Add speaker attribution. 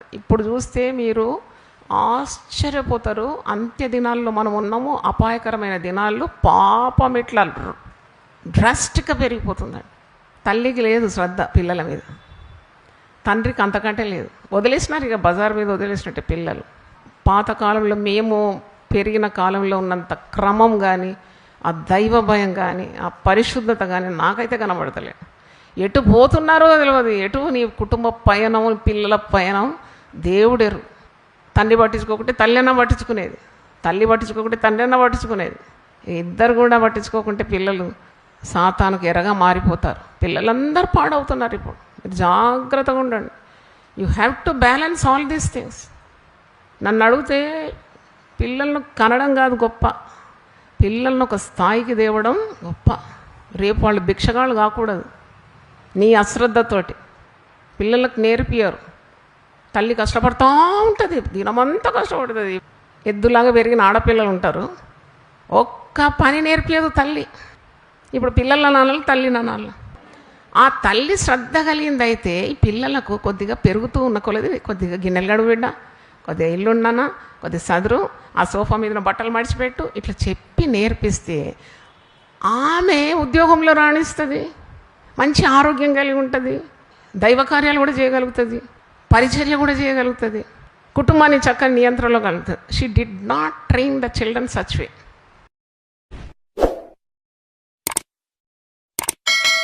Speaker 1: ఇప్పుడు చూస్తే మీరు ఆశ్చర్యపోతారు. అంత్య దినాల్లో మనం ఉన్నాము. అపాయకరమైన దినాల్లో పాపం ఇట్లా డ్రాస్టిక్గా పెరిగిపోతుందండి. తల్లికి లేదు శ్రద్ధ పిల్లల మీద, తండ్రికి అంతకంటే లేదు. వదిలేసినారు ఇక బజార్ మీద వదిలేసినట్టే పిల్లలు. పాతకాలంలో మేము పెరిగిన కాలంలో ఉన్నంత క్రమం కానీ, ఆ దైవ భయం కానీ, ఆ పరిశుద్ధత కానీ నాకైతే కనబడతలేదు. ఎటు పోతున్నారో తెలియదు. ఎటు నీ కుటుంబ పయనం, పిల్లల పయనం దేవుడెరు. తండ్రి పట్టించుకోకుంటే తల్లి అన్న పట్టించుకునేది, తల్లి పట్టించుకోకుంటే తండ్రి అన్న పట్టించుకునేది. ఇద్దరు కూడా పట్టించుకోకుంటే పిల్లలు సాతానుకు ఎరగా మారిపోతారు. పిల్లలందరూ పాడవుతున్నారు. ఇప్పుడు మీరు జాగ్రత్తగా ఉండండి. You have to balance all these things. నన్ను అడిగితే పిల్లలను కనడం కాదు గొప్ప, పిల్లలను ఒక స్థాయికి తేవడం గొప్ప. రేపు వాళ్ళు భిక్షగాళ్ళు కాకూడదు. నీ అశ్రద్ధతోటి పిల్లలకు నేర్పియరు. తల్లి కష్టపడుతూ ఉంటుంది, దినమంతా కష్టపడుతుంది. ఎద్దులాగా పెరిగిన ఆడపిల్లలు ఉంటారు, ఒక్క పని నేర్పియదు తల్లి. ఇప్పుడు పిల్లల నాన్నలు తల్లి నాన్నలు. ఆ తల్లి శ్రద్ధ కలిగింది అయితే ఈ పిల్లలకు కొద్దిగా పెరుగుతూ ఉన్న కొలది కొద్దిగా గిన్నెలు గడువు బిడ్డ, కొద్దిగా ఇల్లు ఉన్నానా, కొద్దిగా సదురు, ఆ సోఫా మీద బట్టలు మడిచిపెట్టు, ఇట్లా చెప్పి నేర్పిస్తే ఆమె ఉద్యోగంలో రాణిస్తుంది, మంచి ఆరోగ్యం కలిగి ఉంటుంది, దైవ కార్యాలు కూడా చేయగలుగుతుంది, పరిచర్య కూడా చేయగలుగుతుంది, కుటుంబాన్ని చక్కని నియంత్రణలో కలుగుతుంది. She did not train the children such way.